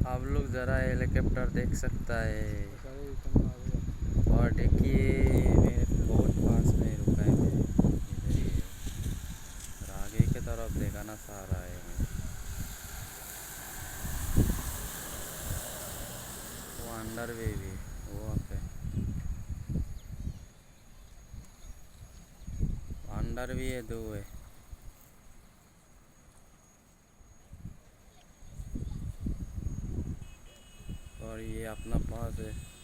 आप लोग ज़रा हेलीकॉप्टर देख सकता है। सारे इतना आ गया। और देखिए मेरे बहुत पास में रुका है, इधर ही है। और आगे की तरफ देखा ना सारा है मेरे। वो अंडर वे भी है, वो वहाँ पे अंडर भी है, दो है। और ये अपना पास है।